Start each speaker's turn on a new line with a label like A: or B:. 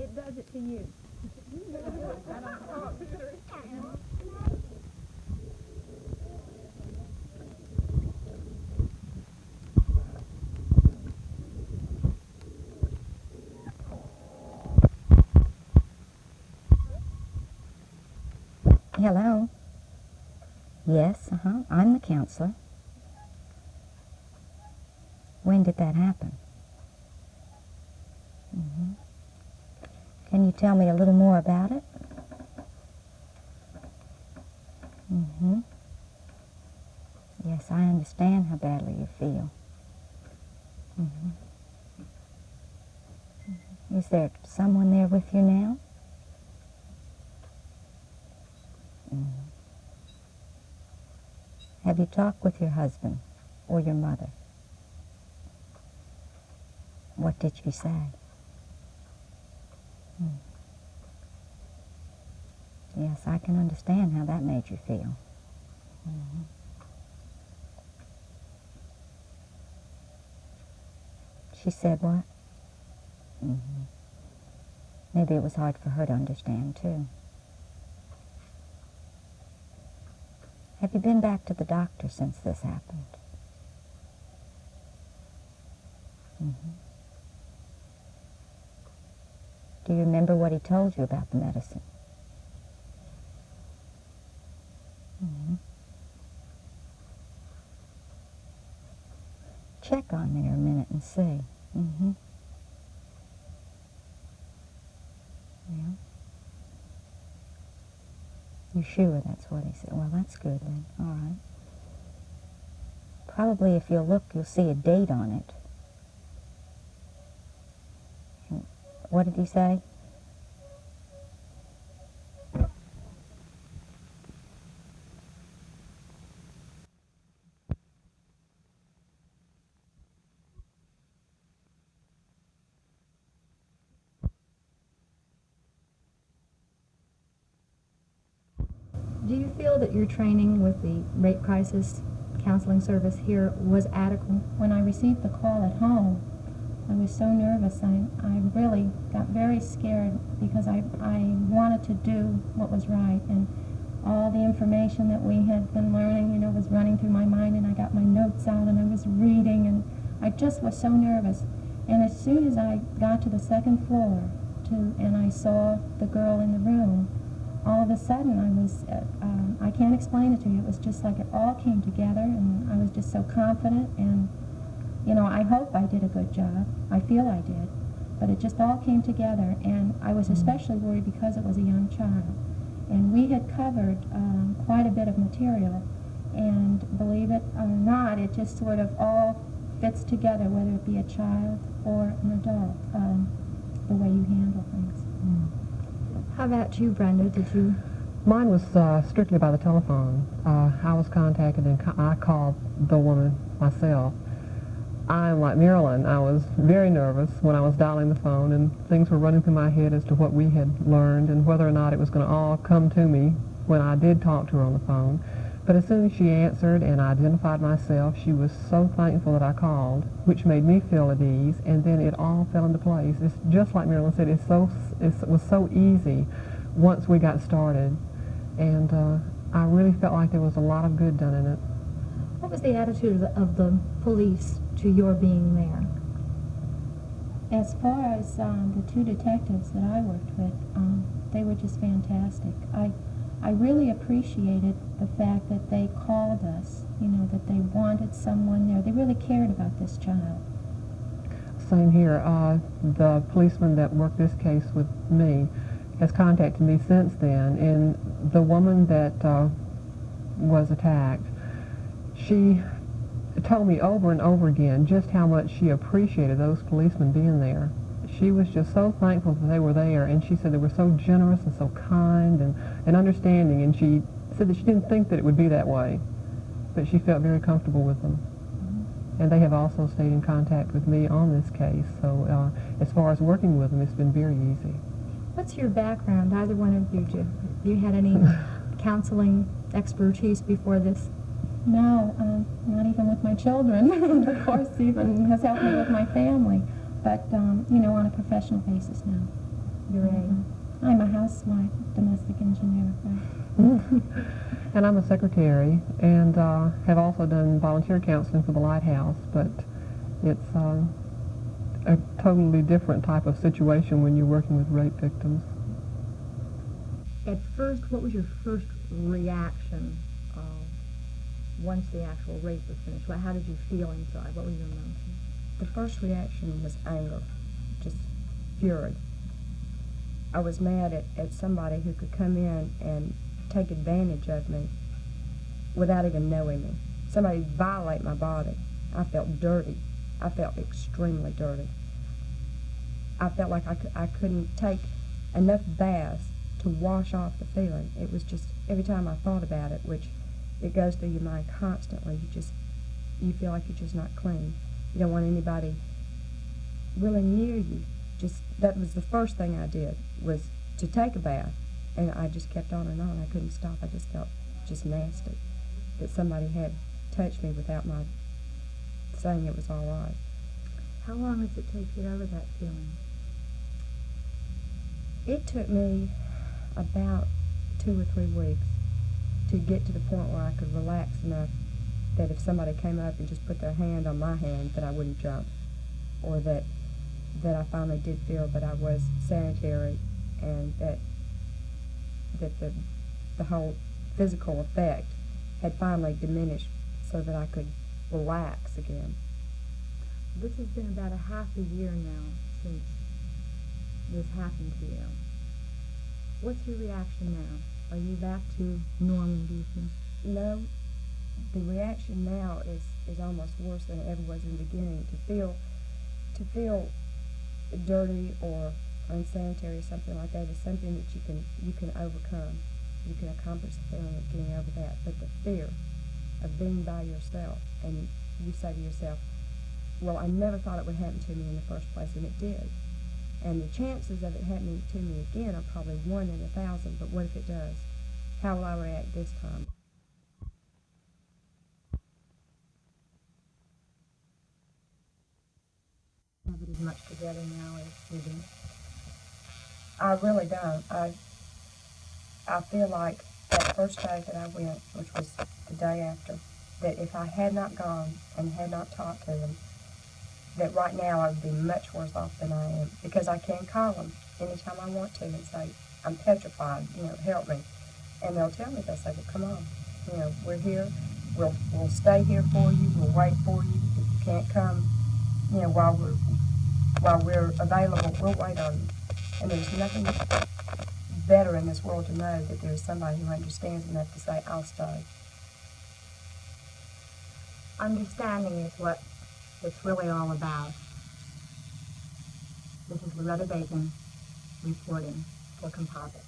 A: it does it to you.
B: Hello? Yes, I'm the counselor. When did that happen? Can you tell me a little more about it? Yes, I understand how badly you feel. Is there someone there with you now? Have you talked with your husband or your mother? What did she say? Yes, I can understand how that made you feel. She said what? Maybe it was hard for her to understand, too. Have you been back to the doctor since this happened? Do you remember what he told you about the medicine? Check on me a minute and see. Yeah. You sure that's what he said? Well, that's good then. All right. Probably if you'll look, you'll see a date on it. What did he say?
A: Do you feel that your training with the rape crisis counseling service here was adequate? When I received the call at home, I was so nervous. I really got very scared because I wanted to do what was right, and all the information that we had been learning, you know, was running through my mind, and I got my notes out and I was reading, and I just was so nervous. And as soon as I got to the second floor and I saw the girl in the room, all of a sudden I was, I can't explain it to you, it was just like it all came together, and I was just so confident, and you know, I hope I did a good job. I feel I did. But it just all came together, and I was especially worried because it was a young child. And we had covered quite a bit of material, and believe it or not, it just sort of all fits together, whether it be a child or an adult, the way you handle things. How about you, Brenda? Did you?
C: Mine was strictly by the telephone. I was contacted, and I called the woman myself. I'm like Marilyn. I was very nervous when I was dialing the phone, and things were running through my head as to what we had learned and whether or not it was going to all come to me when I did talk to her on the phone. But as soon as she answered and I identified myself, she was so thankful that I called, which made me feel at ease, and then it all fell into place. It's just like Marilyn said, it was so easy once we got started, and I really felt like there was a lot of good done in it.
A: What was the attitude of the police to your being there? As far as the two detectives that I worked with, they were just fantastic. I really appreciated the fact that they called us, you know, that they wanted someone there. They really cared about this child.
C: Same here. The policeman that worked this case with me has contacted me since then, and the woman that was attacked, she told me over and over again just how much she appreciated those policemen being there. She was just so thankful that they were there, and she said they were so generous and so kind and understanding, and she said that she didn't think that it would be that way, but she felt very comfortable with them. And they have also stayed in contact with me on this case, so as far as working with them, it's been very easy.
A: What's your background, either one of you? Have you had any counseling expertise before this? No, not even with my children. Of course, even has helped me with my family, but you know, on a professional basis now. your aid. I'm a housewife, domestic engineer. Right?
C: And I'm a secretary, and have also done volunteer counseling for the Lighthouse, but it's a totally different type of situation when you're working with rape victims.
D: At first, what was your first reaction once the actual rape was finished? How did you feel inside? What were your emotions?
B: The first reaction was anger, just fury. I was mad at somebody who could come in and take advantage of me without even knowing me. Somebody violate my body. I felt dirty. I felt extremely dirty. I felt like I couldn't take enough baths to wash off the feeling. It was just, every time I thought about it, which it goes through your mind constantly, you feel like you're just not clean. You don't want anybody really near you. That was the first thing I did, was to take a bath, and I just kept on and on. I couldn't stop. I just felt just nasty that somebody had touched me without my saying it was all right.
D: How long does it take to get over that feeling?
B: It took me about 2 or 3 weeks to get to the point where I could relax enough that if somebody came up and just put their hand on my hand, that I wouldn't jump, or that I finally did feel that I was sanitary, and that the whole physical effect had finally diminished so that I could relax again.
D: This has been about a half a year now since this happened to you. What's your reaction now? Are you back to normal, do you think?
B: No, the reaction now is almost worse than it ever was in the beginning. To feel dirty or unsanitary or something like that is something that you can overcome. You can accomplish the feeling of getting over that. But the fear of being by yourself, and you say to yourself, well, I never thought it would happen to me in the first place, and it did. And the chances of it happening to me again are probably 1 in 1,000, but what if it does? How will I react this time?
D: Have it as much together now as you do?
B: I really don't. I feel like that first day that I went, which was the day after, that if I had not gone and had not talked to them, that right now I would be much worse off than I am, because I can call them anytime I want to and say, I'm petrified, help me. And they'll tell me, they'll say, well, come on, we're here, we'll stay here for you, we'll wait for you. If you can't come, while we're available, we'll wait on you. And there's nothing better in this world to know that there's somebody who understands enough to say, I'll stay.
D: Understanding is what it's really all about. This is Loretta Bacon reporting for Composite.